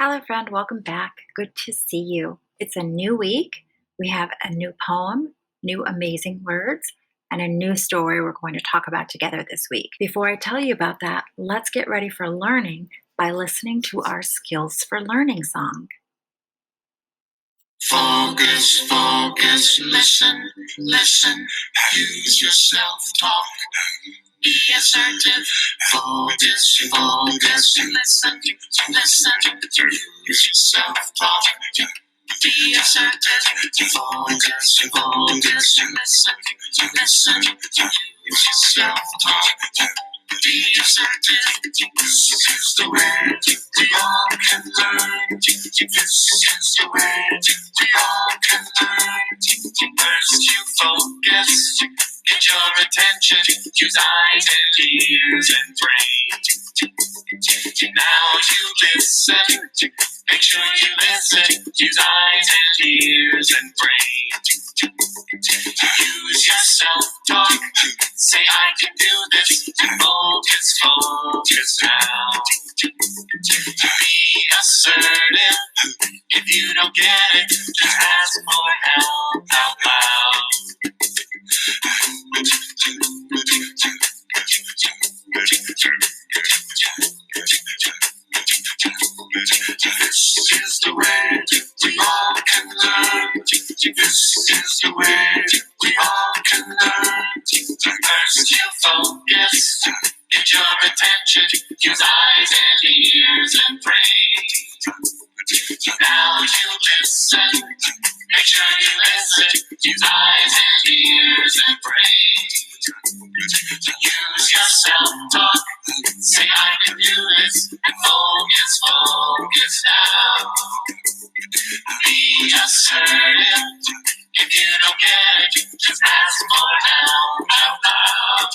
Hello, friend. Welcome back. Good to see you. It's a new week. We have a new poem, new amazing words, and a new story we're going to talk about together this week. Before I tell you about that, let's get ready for learning by listening to our Skills for Learning song. Focus, focus, listen, listen, use your self-talk, be assertive, focus, focus, listen, listen, use your self-talk, be assertive, focus, focus, listen, listen, use your self-talk, be assertive, this is the way we all can learn, this is the way we all can learn. First you focus, get your attention, use eyes and ears and brain. Now you listen, make sure you listen, use eyes and ears and brain. Use your self-talk, say I can do this, focus, focus now. Be assertive, if you don't get it, just ask for help out loud. This is the way we all can learn. This is the way we all can learn. First you focus, get your attention, use eyes and ears and brain. Now you listen, make sure you listen, use eyes and ears and brain. Use your self-talk, say I can do this, and focus, focus now. Be assertive, if you don't get it, just ask for help out loud.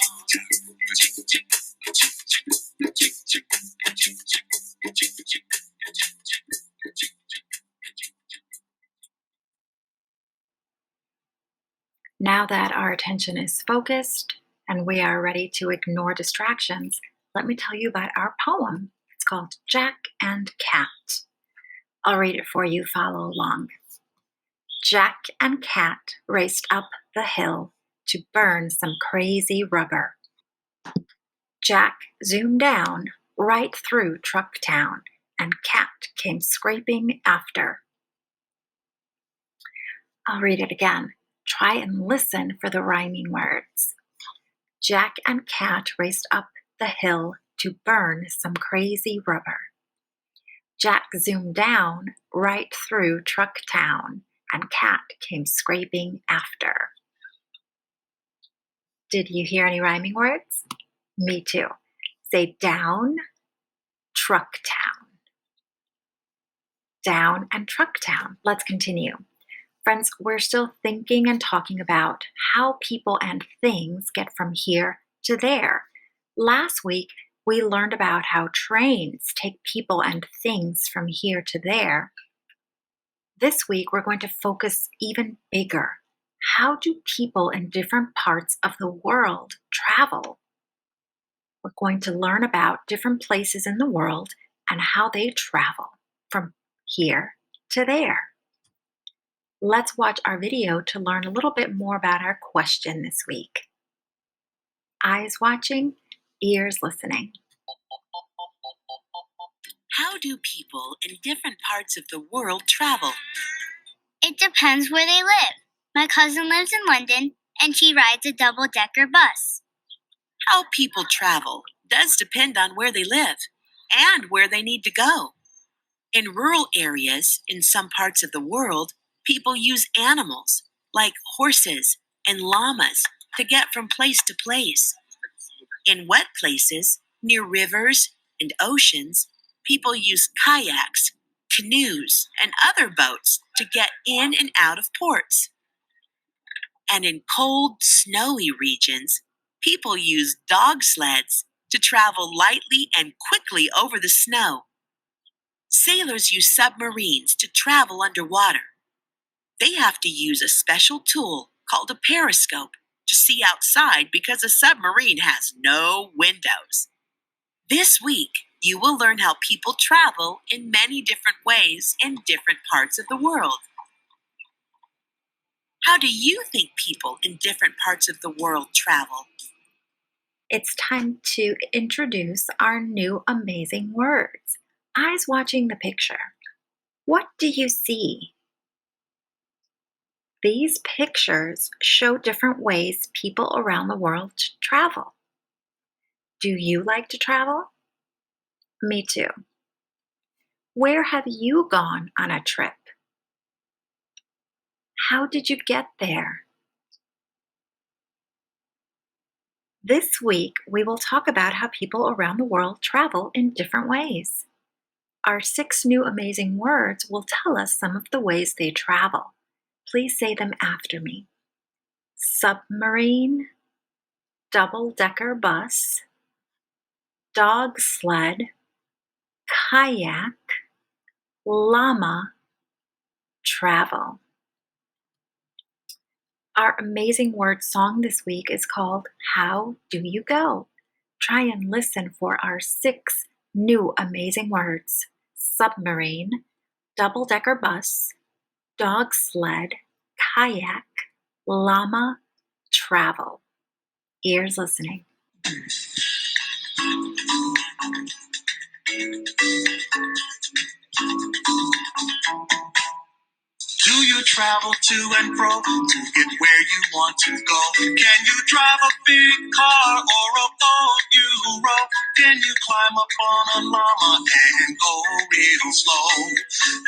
Now that our attention is focused and we are ready to ignore distractions, let me tell you about our poem. It's called Jack and Cat. I'll read it for you. Follow along. Jack and Cat raced up the hill to burn some crazy rubber. Jack zoomed down right through Truck Town, and Cat came scraping after. I'll read it again. Try and listen for the rhyming words. Jack and Cat raced up the hill to burn some crazy rubber. Jack zoomed down right through Truck Town, and Cat came scraping after. Did you hear any rhyming words? Me too. Say down, Truck Town. Down and Truck Town. Let's continue. Friends, we're still thinking and talking about how people and things get from here to there. Last week, we learned about how trains take people and things from here to there. This week, we're going to focus even bigger. How do people in different parts of the world travel? We're going to learn about different places in the world and how they travel from here to there. Let's watch our video to learn a little bit more about our question this week. Eyes watching, ears listening. How do people in different parts of the world travel? It depends where they live. My cousin lives in London, and she rides a double-decker bus. How people travel does depend on where they live and where they need to go. In rural areas in some parts of the world, people use animals like horses and llamas to get from place to place. In wet places, near rivers and oceans, people use kayaks, canoes, and other boats to get in and out of ports. And in cold, snowy regions, people use dog sleds to travel lightly and quickly over the snow. Sailors use submarines to travel underwater. They have to use a special tool called a periscope to see outside because a submarine has no windows. This week, You will learn how people travel in many different ways in different parts of the world. How do you think people in different parts of the world travel? It's time to introduce our new amazing words. Eyes watching the picture. What do you see? These pictures show different ways people around the world travel. Do you like to travel? Me too. Where have you gone on a trip? How did you get there? This week, we will talk about how people around the world travel in different ways. Our 6 new amazing words will tell us some of the ways they travel. Please say them after me. Submarine, double-decker bus, dog sled, kayak, llama, travel. Our amazing word song this week is called How Do You Go? Try and listen for our 6 new amazing words. Submarine, double-decker bus, dog sled, kayak, llama, travel. Ears listening. Do you travel to and fro to get where you want to go? Can you drive a big car or a boat you row? Can you climb up on a llama and go real slow?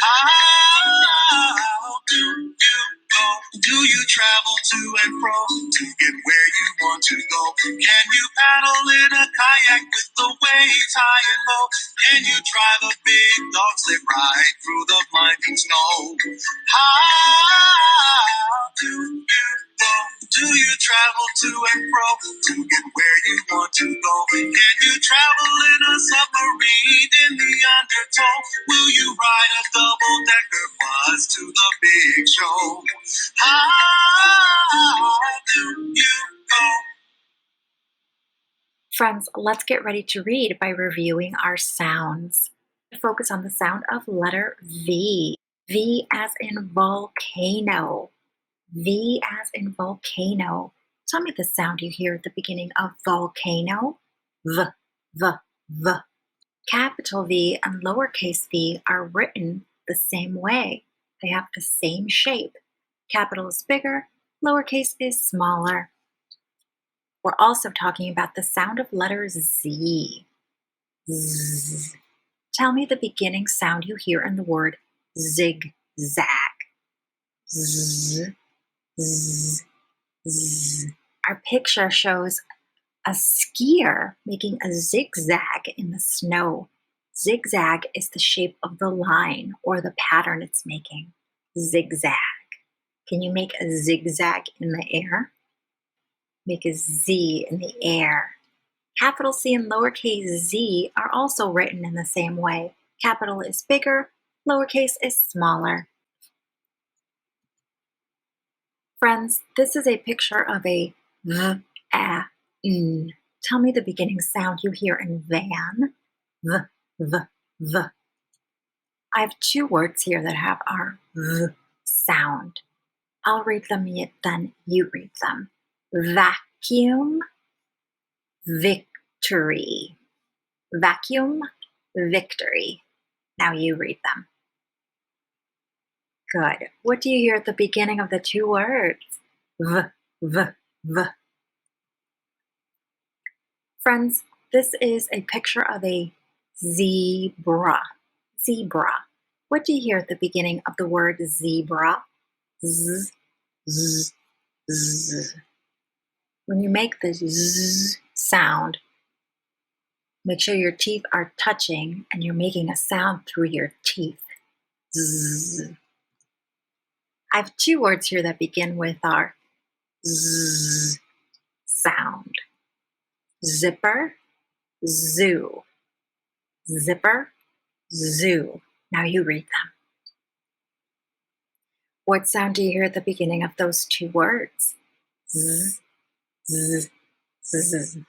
How do you go? Do you travel to and fro to get where you want to go? Can you paddle in a kayak with the waves high and low? Can you drive a big dog sled ride through the blinding snow? How do you go? Do you travel to and fro to get where you want to go? Can you travel in a submarine in the undertow? Will you ride a double-decker bus to the big show? How do you go? Friends, let's get ready to read by reviewing our sounds. Focus on the sound of letter V. V as in volcano. V as in volcano. Tell me the sound you hear at the beginning of volcano. V, V, V. Capital V and lowercase v are written the same way. They have the same shape. Capital is bigger, lowercase is smaller. We're also talking about the sound of letter Z. Z. Tell me the beginning sound you hear in the word zigzag. Z, z, z. Our picture shows a skier making a zigzag in the snow. Zigzag is the shape of the line or the pattern it's making. Zigzag. Can you make a zigzag in the air? Make a Z in the air. Capital C and lowercase z are also written in the same way. Capital is bigger, lowercase is smaller. Friends, this is a picture of a v, a, n. Tell me the beginning sound you hear in van. V, v, v. I have 2 words here that have our v sound. I'll read them, then you read them. Vacuum, victory. Vacuum, victory. Now you read them. Good. What do you hear at the beginning of the 2 words? V, v, v. Friends, this is a picture of a zebra. Zebra. What do you hear at the beginning of the word zebra? Z, z, z. When you make the z sound, make sure your teeth are touching and you're making a sound through your teeth. Z. I have 2 words here that begin with our z sound. Zipper, zoo. Zipper, zoo. Now you read them. What sound do you hear at the beginning of those 2 words? Z, z, z.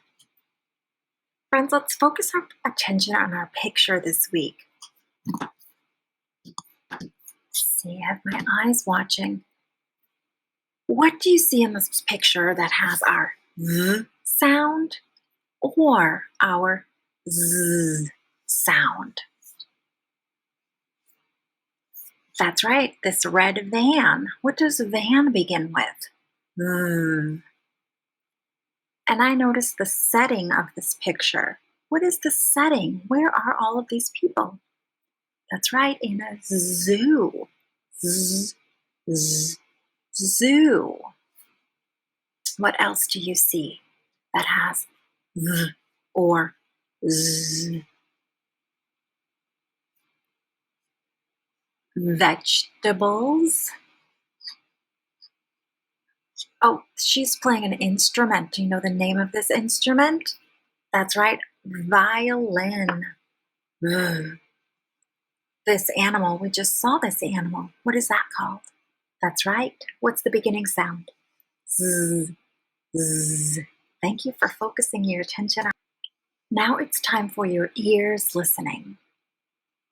Friends, let's focus our attention on our picture this week. See, I have my eyes watching. What do you see in this picture that has our Z sound or our Z sound? That's right, this red van. What does van begin with? And I noticed the setting of this picture. What is the setting? Where are all of these people? That's right, in a zoo. Z, z, zoo. What else do you see that has Z or Z? Vegetables. Oh, she's playing an instrument. Do you know the name of this instrument? That's right, violin. This animal, we just saw this animal. What is that called? That's right. What's the beginning sound? Z, z. Thank you for focusing your attention on. Now it's time for your ears listening.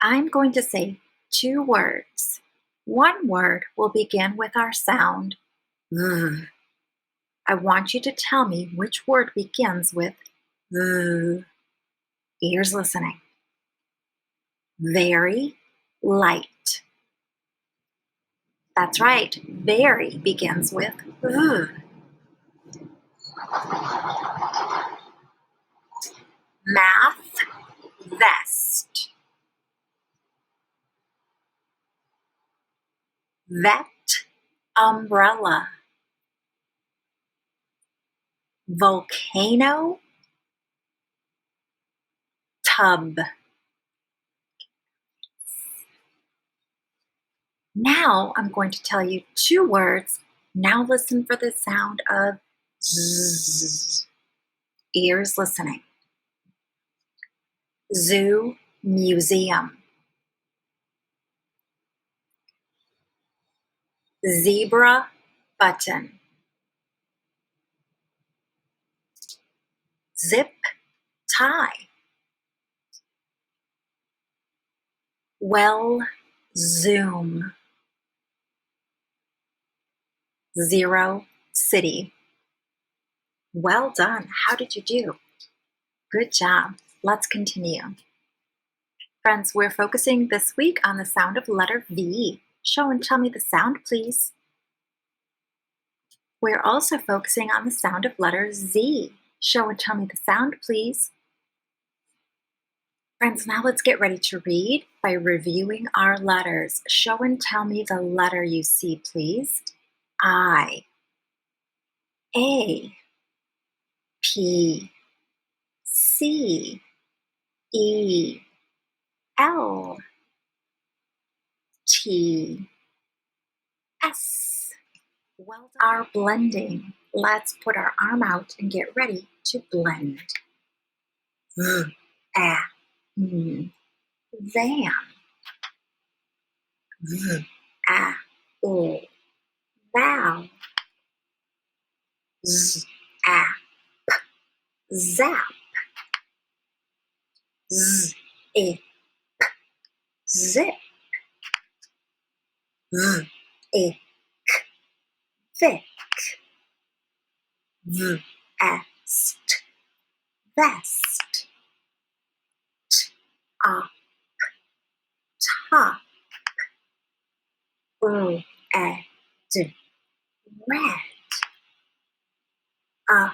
I'm going to say 2 words. One word will begin with our sound Z. I want you to tell me which word begins with Z. Ears listening. Very light. That's right. Very begins with Z. Math vest. Vet umbrella. Volcano tub. Now I'm going to tell you 2 words. Now listen for the sound of Z. Ears listening. Zoo museum. Zebra button. Zip tie. Well zoom. Zero city. Well done. How did you do? Good job. Let's continue. Friends, we're focusing this week on the sound of letter V. Show and tell me the sound, please. We're also focusing on the sound of letter Z. Show and tell me the sound, please. Friends, now let's get ready to read by reviewing our letters. Show and tell me the letter you see, please. I, A, P, C, E, L, T, S. Well done. Our blending. Let's put our arm out and get ready to blend. Van. Val. Zap. Zap. Zip. Zip. Ick. Thick. Vest. Vest. Top. Top. Red. Red. Up.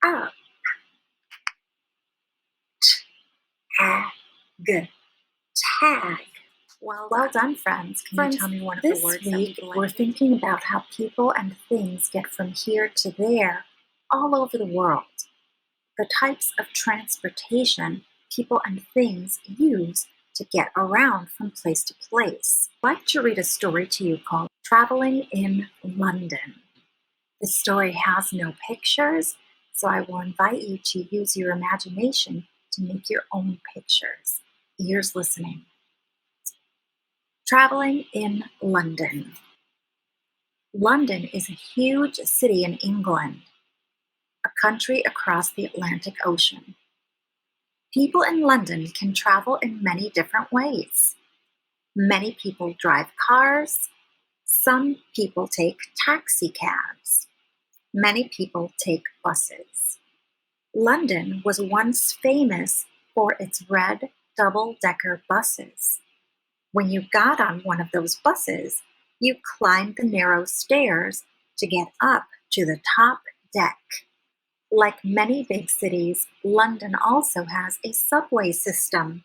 Up. Tag. Tag. Well done, friends. Can you tell me one of the words that we blended? We're thinking about how people and things get from here to there all over the world. The types of transportation people and things use to get around from place to place. I'd like to read a story to you called Traveling in London. This story has no pictures, so I will invite you to use your imagination to make your own pictures. Ears listening. Traveling in London. London is a huge city in England, a country across the Atlantic Ocean. People in London can travel in many different ways. Many people drive cars. Some people take taxi cabs. Many people take buses. London was once famous for its red double-decker buses. When you got on one of those buses, you climbed the narrow stairs to get up to the top deck. Like many big cities, London also has a subway system.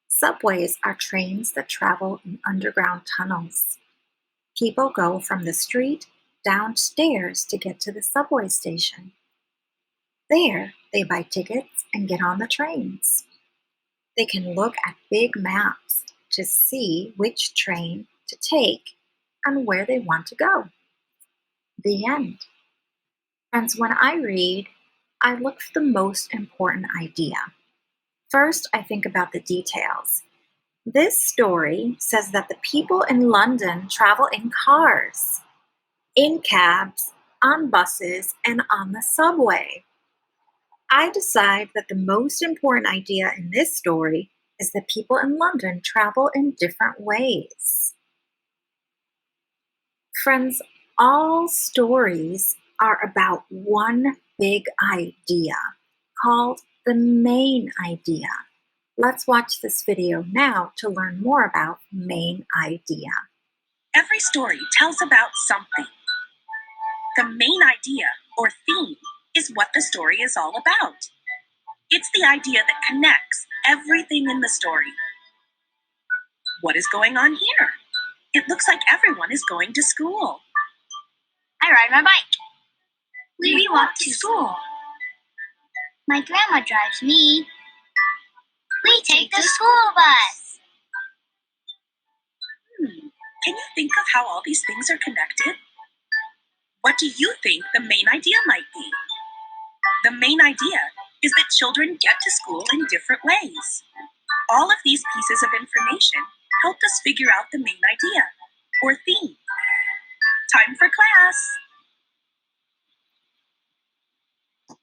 Subways are trains that travel in underground tunnels. People go from the street downstairs to get to the subway station. There, they buy tickets and get on the trains. They can look at big maps to see which train to take and where they want to go. The end. Friends, when I read, I look for the most important idea. First, I think about the details. This story says that the people in London travel in cars, in cabs, on buses, and on the subway. I decide that the most important idea in this story is that people in London travel in different ways. Friends, all stories are about one big idea called the main idea. Let's watch this video now to learn more about main idea. Every story tells about something. The main idea, or theme, is what the story is all about. It's the idea that connects everything in the story. What is going on here? It looks like everyone is going to school. I ride my bike. We walk to school. My grandma drives me. We take the school bus. Can you think of how all these things are connected? What do you think the main idea might be? The main idea is that children get to school in different ways. All of these pieces of information help us figure out the main idea, or theme. Time for class!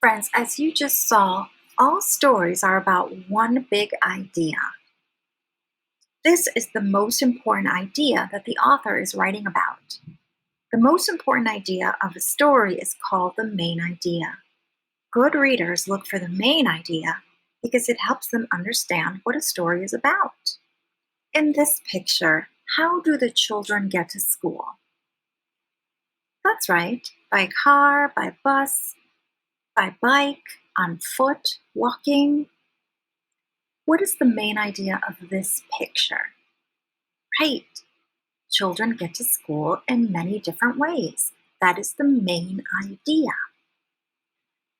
Friends, as you just saw, all stories are about one big idea. This is the most important idea that the author is writing about. The most important idea of a story is called the main idea. Good readers look for the main idea because it helps them understand what a story is about. In this picture, how do the children get to school? That's right, by car, by bus, by bike, on foot, walking. What is the main idea of this picture? Right, children get to school in many different ways. That is the main idea.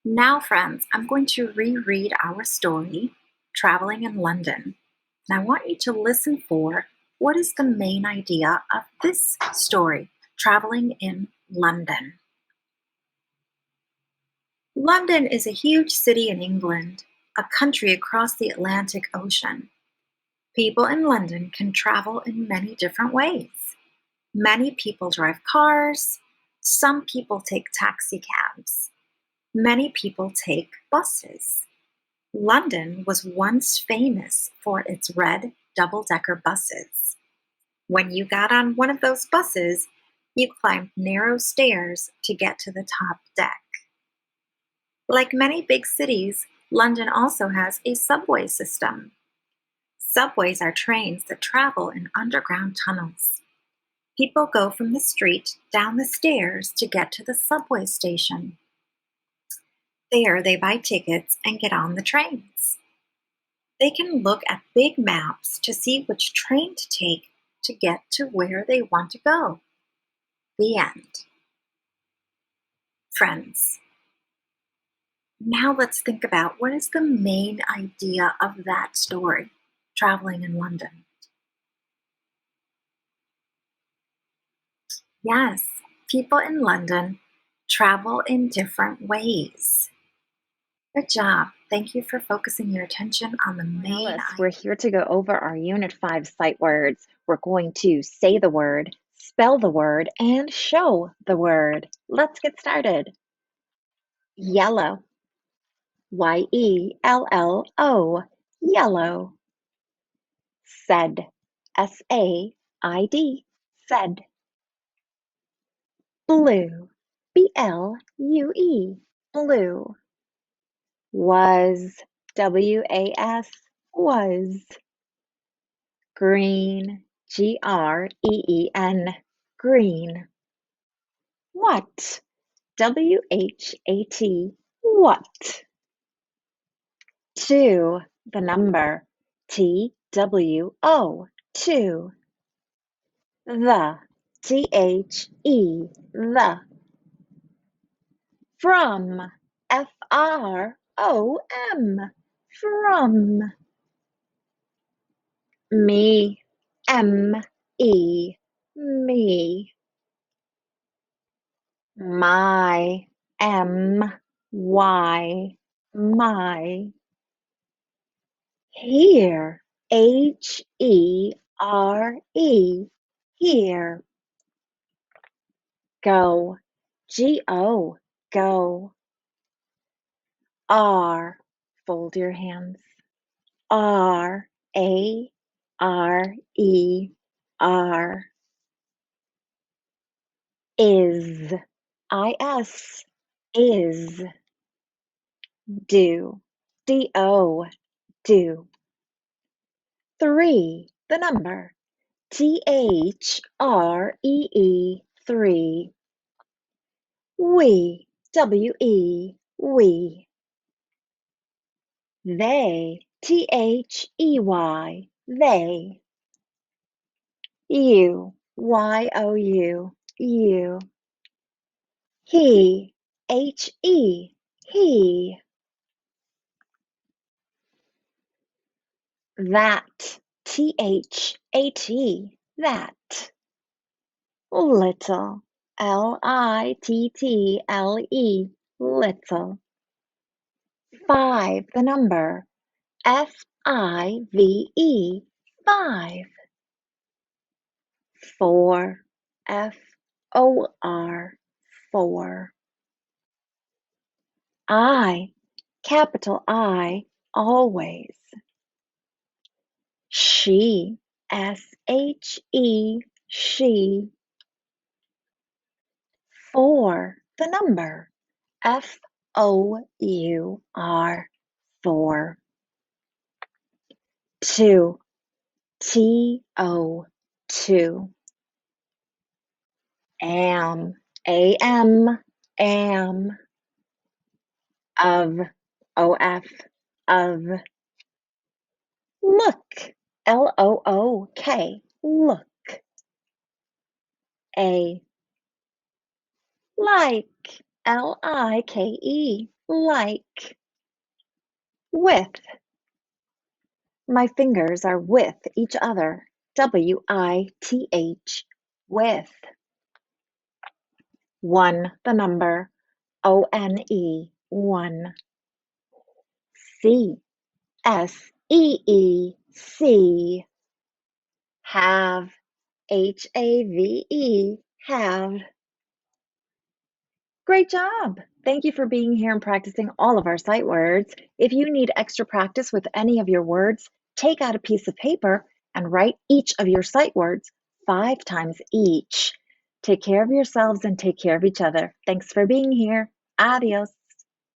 Now, friends, I'm going to reread our story, Traveling in London. And I want you to listen for what is the main idea of this story, Traveling in London. London is a huge city in England, a country across the Atlantic Ocean. People in London can travel in many different ways. Many people drive cars. Some people take taxi cabs. Many people take buses. London was once famous for its red double-decker buses. When you got on one of those buses, you climbed narrow stairs to get to the top deck. Like many big cities, London also has a subway system. Subways are trains that travel in underground tunnels. People go from the street down the stairs to get to the subway station. There, they buy tickets and get on the trains. They can look at big maps to see which train to take to get to where they want to go. The end. Friends, now let's think about what is the main idea of that story, Traveling in London. Yes, people in London travel in different ways. Good job. Thank you for focusing your attention on the main Alice, we're here to go over our Unit 5 sight words. We're going to say the word, spell the word, and show the word. Let's get started. Yellow. Y-E-L-L-O. Yellow. Said. S-A-I-D. Said. Blue. B-L-U-E. Blue. Was. W-A-S. Was. Green. G-R-E-E-N. Green. What? W-H-A-T. What? Two. The number. T-W-O. Two. The. T-H-E. The. From. F-R-O-M. From. Me. M-E. Me. My. M-Y. My. Here. H-E-R-E. Here. Go. G-O. Go. R. Fold your hands. R. A. R. E. R. Is. I-S. Is. Do. D-O. Do. Three. The number. T-H-R-E-E. Three. We. W-E. We. They. T-H-E-Y. They. You. Y-O-U. You. He. H-E. He. That. T-H-A-T. That. Little. L-I-T-T-L-E. Little. Five. The number. F-I-V-E. Five. Four. F-O-R. Four. I. Capital I. Always. She. S-H-E. She. Four. The number. F-O-U-R. Four. Two. T-O. Two. Am. A-M. Am. Of. O-F. Of. Look. L-O-O-K. Look. A. Like. L-I-K-E. Like. With. My fingers are with each other. W-I-T-H. With. One. The number. O-N-E. One. C. S-E-E. See. Have. H-A-V-E. Have. Great job! Thank you for being here and practicing all of our sight words. If you need extra practice with any of your words, take out a piece of paper and write each of your sight words 5 times each. Take care of yourselves and take care of each other. Thanks for being here. Adios.